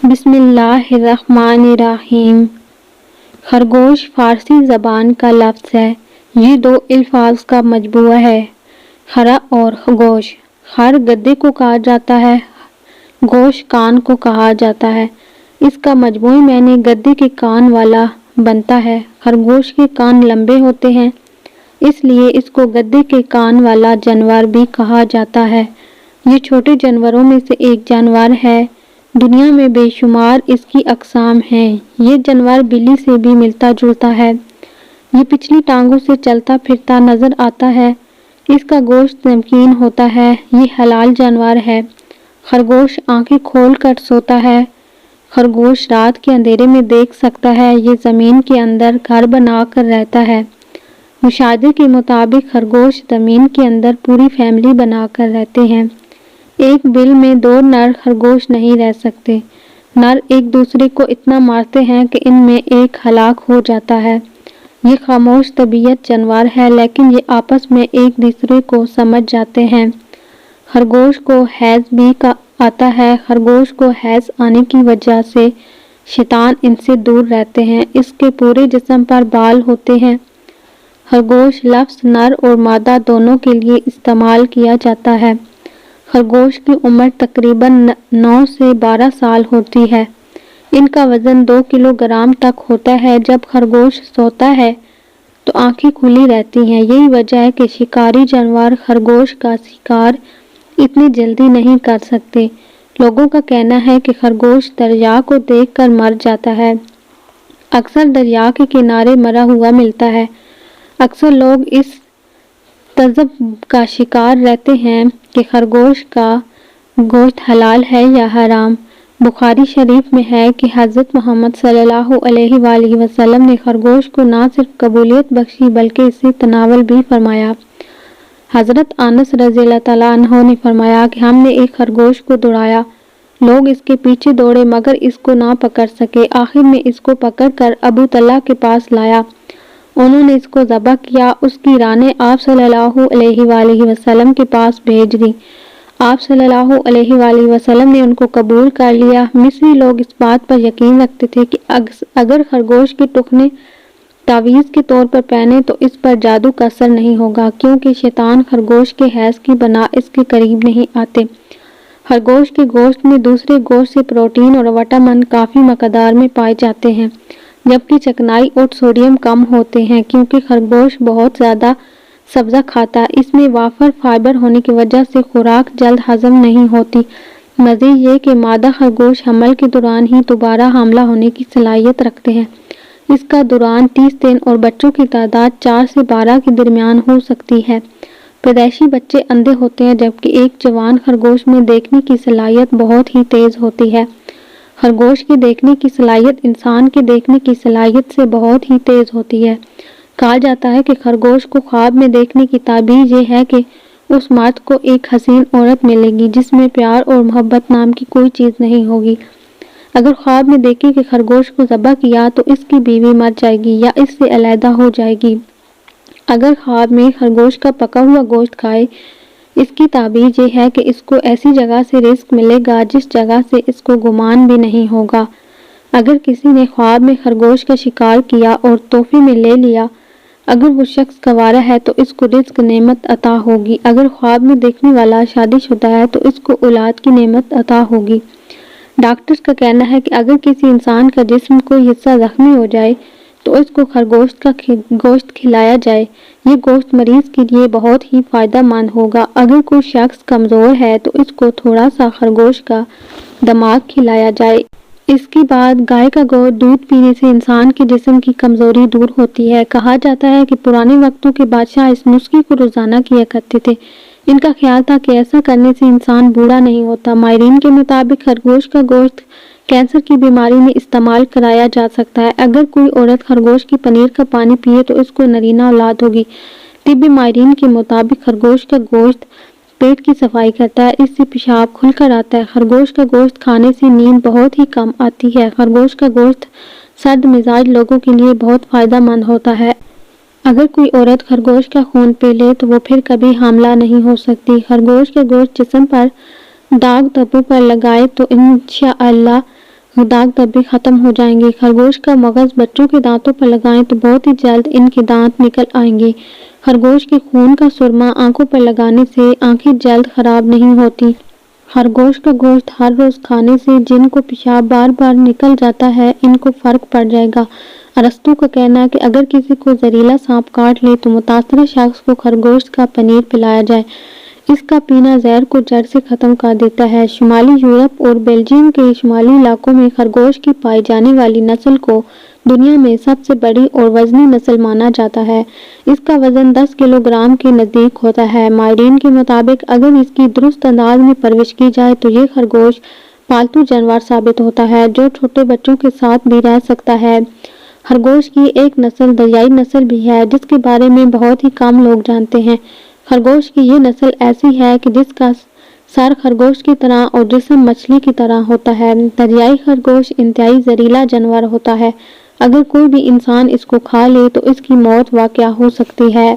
بسم اللہ الرحمن الرحیم۔ خرگوش فارسی زبان کا لفظ ہے۔ یہ دو الفاظ کا مجموعہ ہے، خرا اور گوش۔ خر گدے کو کہا جاتا ہے، گوش کان کو کہا جاتا ہے۔ اس کا مجموعی معنی گدے کے کان والا بنتا ہے۔ خرگوش کے کان لمبے ہوتے ہیں، اس لیے اس کو گدے کے کان والا جانور بھی کہا جاتا ہے۔ یہ چھوٹے جانوروں میں سے ایک جانور ہے۔ دنیا میں بے شمار اس کی اقسام ہیں۔ یہ جانور بلی سے بھی ملتا جلتا ہے۔ یہ پچھلی ٹانگوں سے چلتا پھرتا نظر آتا ہے۔ اس کا گوشت نمکین ہوتا ہے۔ یہ حلال جانور ہے۔ خرگوش آنکھیں کھول کر سوتا ہے۔ خرگوش رات کے اندھیرے میں دیکھ سکتا ہے۔ یہ زمین کے اندر گھر بنا کر رہتا ہے۔ مشاہدے کے مطابق خرگوش زمین کے اندر پوری فیملی بنا کر رہتے ہیں۔ ایک بل میں دو نر خرگوش نہیں رہ سکتے۔ نر ایک دوسرے کو اتنا مارتے ہیں کہ ان میں ایک ہلاک ہو جاتا ہے۔ یہ خاموش طبیعت جانور ہے، لیکن یہ آپس میں ایک دوسرے کو سمجھ جاتے ہیں۔ خرگوش کو حیض بھی آتا ہے۔ خرگوش کو حیض آنے کی وجہ سے شیطان ان سے دور رہتے ہیں۔ اس کے پورے جسم پر بال ہوتے ہیں۔ خرگوش لفظ نر اور مادہ دونوں کے لیے استعمال کیا جاتا ہے۔ خرگوش کی عمر تقریباً 9 سے 12 سال ہوتی ہے۔ ان کا وزن 2 کلو گرام تک ہوتا ہے۔ جب خرگوش سوتا ہے تو آنکھیں کھلی رہتی ہیں۔ یہی وجہ ہے کہ شکاری جانور خرگوش کا شکار اتنی جلدی نہیں کر سکتے۔ لوگوں کا کہنا ہے کہ خرگوش دریا کو دیکھ کر مر جاتا ہے۔ اکثر دریا کے کنارے مرا ہوا ملتا ہے۔ اکثر لوگ اس تعجب کا شکار رہتے ہیں کہ خرگوش کا گوشت حلال ہے یا حرام۔ بخاری شریف میں ہے کہ حضرت محمد صلی اللہ علیہ وآلہ وسلم نے خرگوش کو نہ صرف قبولیت بخشی بلکہ اسے تناول بھی فرمایا۔ حضرت انس رضی اللہ تعالیٰ عنہ نے فرمایا کہ ہم نے ایک خرگوش کو دوڑایا، لوگ اس کے پیچھے دوڑے مگر اس کو نہ پکڑ سکے۔ آخر میں اس کو پکڑ کر ابو طلحہ کے پاس لایا۔ انہوں نے اس کو ذبح کیا۔ اس کی رانیں آپ صلی اللہ علیہ وآلہ وسلم کے پاس بھیج دیں۔ آپ صلی اللہ علیہ وآلہ وسلم نے ان کو قبول کر لیا۔ مصری لوگ اس بات پر یقین رکھتے تھے کہ اگر خرگوش کے ٹخنے تعویذ کے طور پر پہنے تو اس پر جادو کا اثر نہیں ہوگا، کیونکہ شیطان خرگوش کے حیض کی بنا اس کے قریب نہیں آتے۔ خرگوش کے گوشت میں دوسرے گوشت سے پروٹین اور وٹامن کافی مقدار میں پائے جاتے ہیں، جبکہ چکنائی اور سوڈیم کم ہوتے ہیں۔ کیونکہ خرگوش بہت زیادہ سبزہ کھاتا ہے، اس میں وافر فائبر ہونے کی وجہ سے خوراک جلد ہضم نہیں ہوتی۔ مزید یہ کہ مادہ خرگوش حمل کے دوران ہی دوبارہ حاملہ ہونے کی صلاحیت رکھتے ہیں۔ اس کا دوران 30 دن اور بچوں کی تعداد 4 سے 12 کے درمیان ہو سکتی ہے۔ پیدائشی بچے اندھے ہوتے ہیں، جبکہ ایک جوان خرگوش میں دیکھنے کی صلاحیت بہت ہی تیز ہوتی ہے۔ خرگوش کی دیکھنے کی صلاحیت انسان کے دیکھنے کی صلاحیت سے بہت ہی تیز ہوتی ہے۔ کہا جاتا ہے کہ خرگوش کو خواب میں دیکھنے کی تعبیر یہ ہے کہ اس مرد کو ایک حسین عورت ملے گی جس میں پیار اور محبت نام کی کوئی چیز نہیں ہوگی۔ اگر خواب میں دیکھے کہ خرگوش کو ذبح کیا تو اس کی بیوی مر جائے گی یا اس سے علیحدہ ہو جائے گی۔ اگر خواب میں خرگوش کا پکا ہوا گوشت کھائے، اس کی تعبیر یہ ہے کہ اس کو ایسی جگہ سے رزق ملے گا جس جگہ سے اس کو گمان بھی نہیں ہوگا۔ اگر کسی نے خواب میں خرگوش کا شکار کیا اور تحفے میں لے لیا، اگر وہ شخص گوارا ہے تو اس کو رزق نعمت عطا ہوگی۔ اگر خواب میں دیکھنے والا شادی شدہ ہے تو اس کو اولاد کی نعمت عطا ہوگی۔ ڈاکٹرز کا کہنا ہے کہ اگر کسی انسان کا جسم کوئی حصہ زخمی ہو جائے تو اس کو خرگوش کا گوشت کھلایا جائے۔ یہ گوشت مریض کے لیے بہت ہی فائدہ مند ہوگا۔ اگر کوئی شخص کمزور ہے تو اس کو تھوڑا سا خرگوش کا دماغ کھلایا جائے۔ اس کے بعد گائے کا دودھ پینے سے انسان کے جسم کی کمزوری دور ہوتی ہے۔ کہا جاتا ہے کہ پرانے وقتوں کے بادشاہ اس نسخے کو روزانہ کیا کرتے تھے۔ ان کا خیال تھا کہ ایسا کرنے سے انسان بوڑھا نہیں ہوتا۔ ماہرین کے مطابق خرگوش کا گوشت کینسر کی بیماری میں استعمال کرایا جا سکتا ہے۔ اگر کوئی عورت خرگوش کی پنیر کا پانی پیے تو اس کو نرینہ اولاد ہوگی۔ طبی ماہرین کے مطابق خرگوش کا گوشت پیٹ کی صفائی کرتا ہے، اس سے پیشاب کھل کر آتا ہے۔ خرگوش کا گوشت کھانے سے نیند بہت ہی کم آتی ہے۔ خرگوش کا گوشت سرد مزاج لوگوں کے لیے بہت فائدہ مند ہوتا ہے۔ اگر کوئی عورت خرگوش کا خون پی لے تو وہ پھر کبھی حاملہ نہیں ہو سکتی۔ خرگوش کا گوشت جسم پر داغ دھبوں پر لگائے تو انشاءاللہ داغ دھبے ختم ہو جائیں گے۔ خرگوش کا مغز بچوں کے دانتوں پر لگائیں تو بہت ہی جلد ان کے دانت نکل آئیں گے۔ خرگوش کے خون کا سرما آنکھوں پر لگانے سے آنکھیں جلد خراب نہیں ہوتی۔ خرگوش کا گوشت ہر روز کھانے سے جن کو پیشاب بار بار نکل جاتا ہے ان کو فرق پڑ جائے گا۔ ارسطو کا کہنا ہے کہ اگر کسی کو زہریلا سانپ کاٹ لے تو متاثرہ شخص کو خرگوش کا پنیر پلایا جائے۔ اس کا پینا زہر کو جڑ سے ختم کر دیتا ہے۔ شمالی یورپ اور بیلجیم کے شمالی علاقوں میں خرگوش کی پائی جانے والی نسل کو دنیا میں سب سے بڑی اور وزنی نسل مانا جاتا ہے۔ اس کا وزن 10 کلو گرام کے نزدیک ہوتا ہے۔ ماہرین کے مطابق اگر اس کی درست انداز میں پرورش کی جائے تو یہ خرگوش پالتو جانور ثابت ہوتا ہے جو چھوٹے بچوں کے ساتھ بھی رہ سکتا ہے۔ خرگوش کی ایک نسل دریائی نسل بھی ہے جس کے بارے میں بہت ہی کم لوگ جانتے ہیں۔ خرگوش کی یہ نسل ایسی ہے کہ جس کا سر خرگوش کی طرح اور جسم مچھلی کی طرح ہوتا ہے۔ دریائی خرگوش انتہائی زہریلا جانور ہوتا ہے۔ اگر کوئی بھی انسان اس کو کھا لے تو اس کی موت واقع ہو سکتی ہے۔